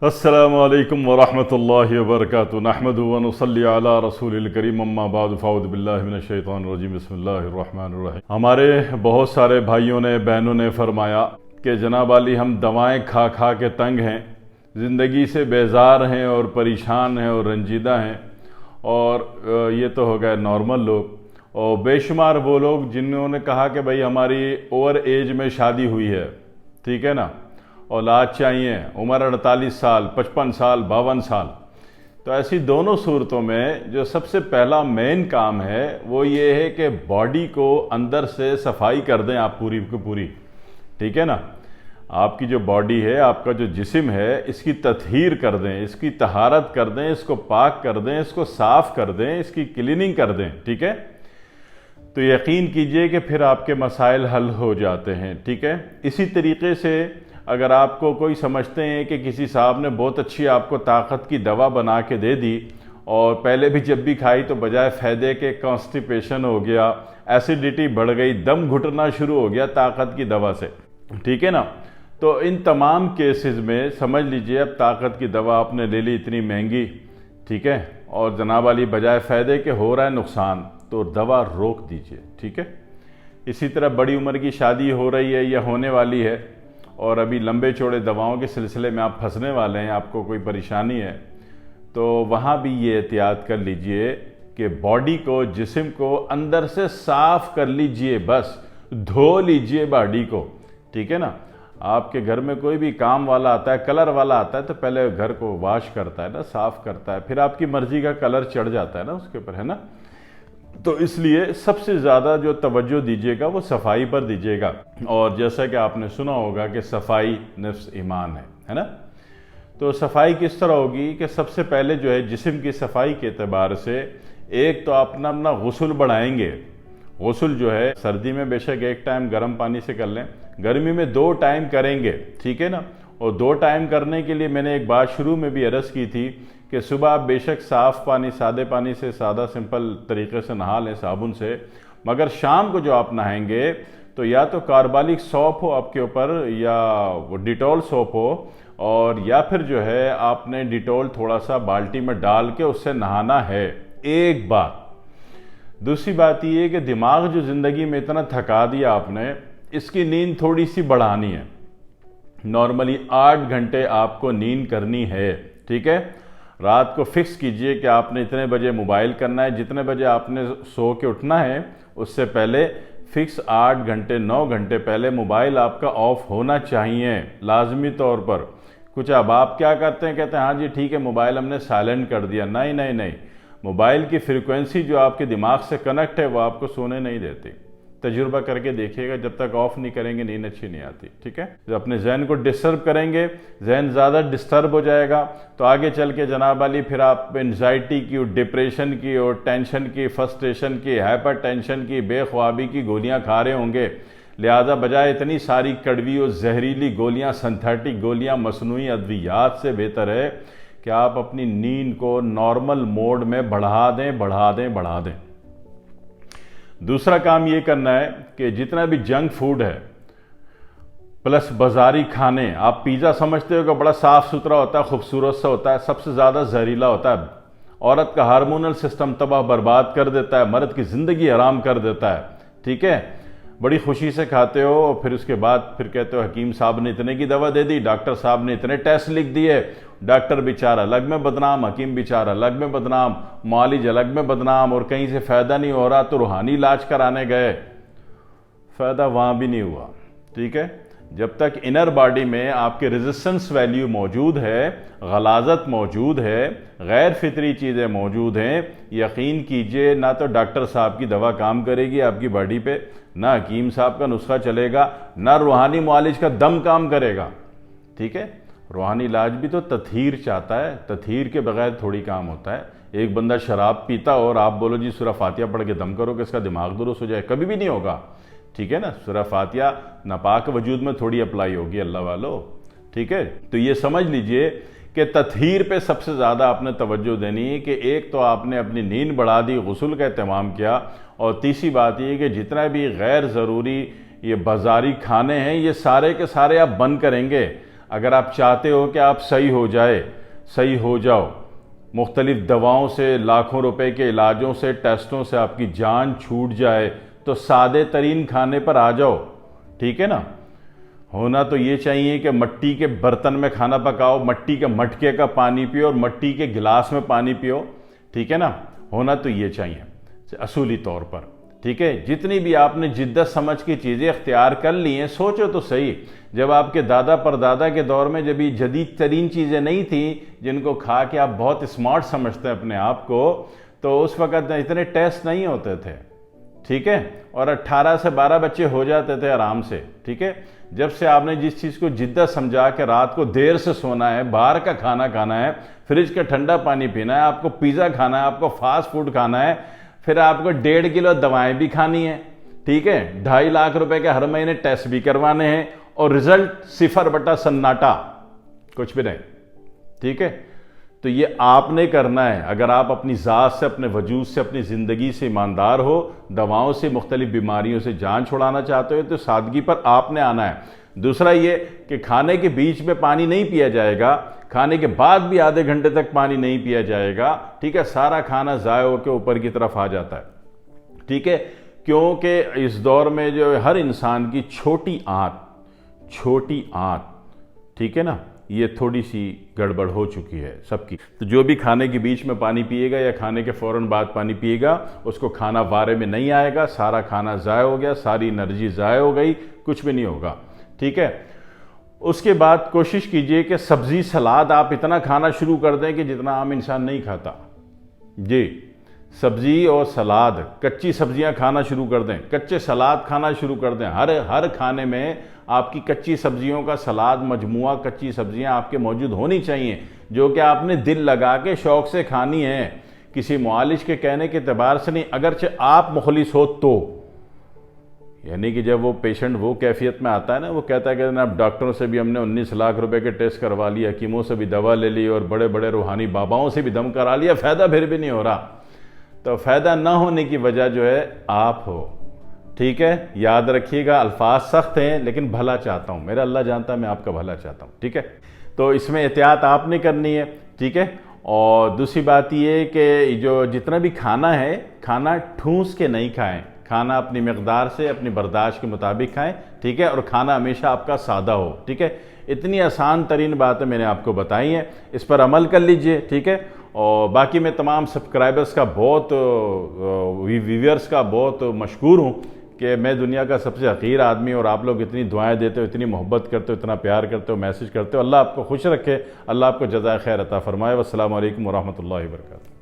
السلام علیکم ورحمۃ اللہ وبرکاتہ نحمدہ ونصلی علی رسول الکریم اما بعد فاعوذ باللہ من الشیطان الرجیم بسم اللہ الرحمن الرحیم۔ ہمارے بہت سارے بھائیوں نے بہنوں نے فرمایا کہ جناب علی ہم دوائیں کھا کھا کے تنگ ہیں، زندگی سے بیزار ہیں اور پریشان ہیں اور رنجیدہ ہیں، اور یہ تو ہو گئے نارمل لوگ، اور بے شمار وہ لوگ جنہوں نے کہا کہ بھائی ہماری اوور ایج میں شادی ہوئی ہے، ٹھیک ہے نا، اولاد چاہیے، عمر 48 سال 55 سال 52 سال۔ تو ایسی دونوں صورتوں میں جو سب سے پہلا مین کام ہے وہ یہ ہے کہ باڈی کو اندر سے صفائی کر دیں آپ پوری کی پوری، ٹھیک ہے نا۔ آپ کی جو باڈی ہے، آپ کا جو جسم ہے، اس کی تطہیر کر دیں، اس کی طہارت کر دیں، اس کو پاک کر دیں، اس کو صاف کر دیں، اس کی کلیننگ کر دیں، ٹھیک ہے۔ تو یقین کیجئے کہ پھر آپ کے مسائل حل ہو جاتے ہیں، ٹھیک ہے۔ اسی طریقے سے اگر آپ کو کوئی سمجھتے ہیں کہ کسی صاحب نے بہت اچھی آپ کو طاقت کی دوا بنا کے دے دی، اور پہلے بھی جب بھی کھائی تو بجائے فائدے کے کانسٹیپیشن ہو گیا، ایسیڈیٹی بڑھ گئی، دم گھٹنا شروع ہو گیا طاقت کی دوا سے، ٹھیک ہے نا۔ تو ان تمام کیسز میں سمجھ لیجئے اب طاقت کی دوا آپ نے لے لی اتنی مہنگی، ٹھیک ہے، اور جناب علی بجائے فائدے کے ہو رہا ہے نقصان، تو دوا روک دیجئے، ٹھیک ہے۔ اسی طرح بڑی عمر کی شادی ہو رہی ہے یا ہونے والی ہے، اور ابھی لمبے چوڑے دواؤں کے سلسلے میں آپ پھنسنے والے ہیں، آپ کو کوئی پریشانی ہے، تو وہاں بھی یہ احتیاط کر لیجئے کہ باڈی کو، جسم کو اندر سے صاف کر لیجئے، بس دھو لیجئے باڈی کو، ٹھیک ہے نا۔ آپ کے گھر میں کوئی بھی کام والا آتا ہے، کلر والا آتا ہے، تو پہلے گھر کو واش کرتا ہے نا، صاف کرتا ہے، پھر آپ کی مرضی کا کلر چڑھ جاتا ہے نا اس کے اوپر، ہے نا۔ تو اس لیے سب سے زیادہ جو توجہ دیجیے گا وہ صفائی پر دیجیے گا، اور جیسا کہ آپ نے سنا ہوگا کہ صفائی نفس ایمان ہے نا۔ تو صفائی کس طرح ہوگی کہ سب سے پہلے جو ہے جسم کی صفائی کے اعتبار سے ایک تو اپنا غسل بڑھائیں گے۔ غسل جو ہے سردی میں بے شک ایک ٹائم گرم پانی سے کر لیں، گرمی میں 2 ٹائم کریں گے، ٹھیک ہے نا۔ اور 2 ٹائم کرنے کے لیے میں نے ایک بات شروع میں بھی عرض کی تھی کہ صبح آپ بے شک صاف پانی، سادے پانی سے، سادہ سمپل طریقے سے نہا لیں صابن سے، مگر شام کو جو آپ نہائیں گے تو یا تو کاربالک سوپ ہو آپ کے اوپر، یا ڈیٹول سوپ ہو، اور یا پھر جو ہے آپ نے ڈیٹول تھوڑا سا بالٹی میں ڈال کے اس سے نہانا ہے، ایک بات۔ دوسری بات یہ ہے کہ دماغ جو زندگی میں اتنا تھکا دیا آپ نے، اس کی نیند تھوڑی سی بڑھانی ہے۔ نارملی 8 گھنٹے آپ کو نیند کرنی ہے، ٹھیک ہے۔ رات کو فکس کیجئے کہ آپ نے اتنے بجے موبائل کرنا ہے، جتنے بجے آپ نے سو کے اٹھنا ہے اس سے پہلے فکس 8 گھنٹے 9 گھنٹے پہلے موبائل آپ کا آف ہونا چاہیے لازمی طور پر۔ کچھ اب آپ کیا کرتے ہیں، کہتے ہیں ہاں جی ٹھیک ہے موبائل ہم نے سائلنٹ کر دیا، نہیں نہیں نہیں، موبائل کی فریکوینسی جو آپ کے دماغ سے کنیکٹ ہے وہ آپ کو سونے نہیں دیتی۔ تجربہ کر کے دیکھیے گا، جب تک آف نہیں کریں گے نیند اچھی نہیں آتی، ٹھیک ہے۔ جب اپنے ذہن کو ڈسٹرب کریں گے، ذہن زیادہ ڈسٹرب ہو جائے گا تو آگے چل کے جناب علی پھر آپ انزائٹی کی اور ڈپریشن کی اور ٹینشن کی، فرسٹریشن کی، ہائپر ٹینشن کی، بے خوابی کی گولیاں کھا رہے ہوں گے۔ لہذا بجائے اتنی ساری کڑوی اور زہریلی گولیاں، سنتھیٹک گولیاں، مصنوعی ادویات سے بہتر ہے کہ آپ اپنی نیند کو نارمل موڈ میں بڑھا دیں بڑھا دیں بڑھا دیں۔ دوسرا کام یہ کرنا ہے کہ جتنا بھی جنک فوڈ ہے پلس بازاری کھانے، آپ پیزا سمجھتے ہو کہ بڑا صاف ستھرا ہوتا ہے، خوبصورت سا ہوتا ہے، سب سے زیادہ زہریلا ہوتا ہے، عورت کا ہارمونل سسٹم تباہ برباد کر دیتا ہے، مرد کی زندگی حرام کر دیتا ہے، ٹھیک ہے۔ بڑی خوشی سے کھاتے ہو اور پھر اس کے بعد پھر کہتے ہو حکیم صاحب نے اتنے کی دوا دے دی، ڈاکٹر صاحب نے اتنے ٹیسٹ لکھ دیے، ڈاکٹر بیچارہ الگ میں بدنام، حکیم بیچارہ الگ میں بدنام، معالج الگ میں بدنام، اور کہیں سے فائدہ نہیں ہو رہا تو روحانی علاج کرانے گئے، فائدہ وہاں بھی نہیں ہوا، ٹھیک ہے۔ جب تک انر باڈی میں آپ کے ریزسٹنس ویلیو موجود ہے، غلاظت موجود ہے، غیر فطری چیزیں موجود ہیں، یقین کیجئے نہ تو ڈاکٹر صاحب کی دوا کام کرے گی آپ کی باڈی پہ، نہ حکیم صاحب کا نسخہ چلے گا، نہ روحانی معالج کا دم کام کرے گا، ٹھیک ہے۔ روحانی علاج بھی تو تطہیر چاہتا ہے، تطہیر کے بغیر تھوڑی کام ہوتا ہے۔ ایک بندہ شراب پیتا اور آپ بولو جی سورہ فاتحہ پڑھ کے دم کرو کہ اس کا دماغ درست ہو جائے، کبھی بھی نہیں ہوگا، ٹھیک ہے نا۔ سورہ فاتحہ ناپاک وجود میں تھوڑی اپلائی ہوگی اللہ والو، ٹھیک ہے۔ تو یہ سمجھ لیجئے کہ تطہیر پہ سب سے زیادہ آپ نے توجہ دینی ہے کہ ایک تو آپ نے اپنی نیند بڑھا دی، غسل کا اہتمام کیا، اور تیسری بات یہ کہ جتنا بھی غیر ضروری یہ بازاری کھانے ہیں یہ سارے کے سارے آپ بند کریں گے۔ اگر آپ چاہتے ہو کہ آپ صحیح ہو جاؤ، مختلف دواؤں سے، لاکھوں روپے کے علاجوں سے، ٹیسٹوں سے آپ کی جان چھوٹ جائے، تو سادے ترین کھانے پر آ جاؤ، ٹھیک ہے نا؟ ہونا تو یہ چاہیے کہ مٹی کے برتن میں کھانا پکاؤ، مٹی کے مٹکے کا پانی پیو اور مٹی کے گلاس میں پانی پیو، ٹھیک ہے نا؟ ہونا تو یہ چاہیے اصولی طور پر، ٹھیک ہے؟ جتنی بھی آپ نے جدت سمجھ کی چیزیں اختیار کر لی ہیں، سوچو تو صحیح، جب آپ کے دادا پردادا کے دور میں جب یہ جدید ترین چیزیں نہیں تھیں جن کو کھا کے آپ بہت اسمارٹ سمجھتے ہیں اپنے آپ کو، تو اس وقت اتنے ٹیسٹ نہیں ہوتے تھے، ٹھیک ہے؟ اور 18 سے 12 بچے ہو جاتے تھے آرام سے، ٹھیک ہے؟ جب سے آپ نے جس چیز کو جدت سمجھا کہ رات کو دیر سے سونا ہے، باہر کا کھانا کھانا ہے، فریج کا ٹھنڈا پانی پینا ہے، آپ کو پیزا کھانا ہے، آپ کو فاسٹ فوڈ کھانا ہے، پھر آپ کو 1.5 کلو دوائیں بھی کھانی ہیں، ٹھیک ہے؟ 2.5 لاکھ روپے کے ہر مہینے ٹیسٹ بھی کروانے ہیں، اور رزلٹ 0 سناٹا، کچھ بھی نہیں، ٹھیک ہے؟ تو یہ آپ نے کرنا ہے۔ اگر آپ اپنی ذات سے، اپنے وجود سے، اپنی زندگی سے ایماندار ہو، دواؤں سے، مختلف بیماریوں سے جان چھڑانا چاہتے ہو، تو سادگی پر آپ نے آنا ہے۔ دوسرا یہ کہ کھانے کے بیچ میں پانی نہیں پیا جائے گا، کھانے کے بعد بھی آدھے گھنٹے تک پانی نہیں پیا جائے گا، ٹھیک ہے؟ سارا کھانا ضائع ہو کے اوپر کی طرف آ جاتا ہے، ٹھیک ہے؟ کیونکہ اس دور میں جو ہر انسان کی چھوٹی آنت، ٹھیک ہے نا، یہ تھوڑی سی گڑبڑ ہو چکی ہے سب کی۔ تو جو بھی کھانے کے بیچ میں پانی پیے گا یا کھانے کے فوراً بعد پانی پیے گا، اس کو کھانا وارے میں نہیں آئے گا، سارا کھانا ضائع ہو گیا، ساری انرجی ضائع ہو گئی، کچھ بھی نہیں ہوگا، ٹھیک ہے؟ اس کے بعد کوشش کیجئے کہ سبزی سلاد آپ اتنا کھانا شروع کر دیں کہ جتنا عام انسان نہیں کھاتا، جی، سبزی اور سلاد، کچی سبزیاں کھانا شروع کر دیں، کچے سلاد کھانا شروع کر دیں، ہر کھانے میں آپ کی کچی سبزیوں کا سلاد، مجموعہ کچی سبزیاں آپ کے موجود ہونی چاہیے، جو کہ آپ نے دل لگا کے شوق سے کھانی ہیں، کسی معالج کے کہنے کے اعتبار سے نہیں، اگرچہ آپ مخلص ہو تو، یعنی کہ جب وہ پیشنٹ وہ کیفیت میں آتا ہے نا، وہ کہتا ہے کہ جناب ڈاکٹروں سے بھی ہم نے 19 لاکھ روپے کے ٹیسٹ کروا لی، حکیموں سے بھی دوا لے لی، اور بڑے بڑے روحانی باباؤں سے بھی دم کرا لیا، فائدہ پھر بھی نہیں ہو رہا، تو فائدہ نہ ہونے کی وجہ جو ہے آپ ہو، ٹھیک ہے؟ یاد رکھیے گا، الفاظ سخت ہیں لیکن بھلا چاہتا ہوں، میرا اللہ جانتا ہے میں آپ کا بھلا چاہتا ہوں، ٹھیک ہے؟ تو اس میں احتیاط آپ نے کرنی ہے، ٹھیک ہے؟ اور دوسری بات یہ کہ جو جتنا بھی کھانا ہے، کھانا ٹھونس کے نہیں کھائیں، کھانا اپنی مقدار سے، اپنی برداشت کے مطابق کھائیں، ٹھیک ہے؟ اور کھانا ہمیشہ آپ کا سادہ ہو، ٹھیک ہے؟ اتنی آسان ترین باتیں میں نے آپ کو بتائی ہیں، اس پر عمل کر لیجئے، ٹھیک ہے؟ اور باقی میں تمام سبسکرائبرز کا ویورز کا بہت مشکور ہوں کہ میں دنیا کا سب سے حقیر آدمی، اور آپ لوگ اتنی دعائیں دیتے ہو، اتنی محبت کرتے ہو، اتنا پیار کرتے ہو، میسج کرتے ہو، اللہ آپ کو خوش رکھے، اللہ آپ کو جزائے خیر عطا فرمائے۔ والسلام علیکم ورحمۃ اللہ وبرکاتہ۔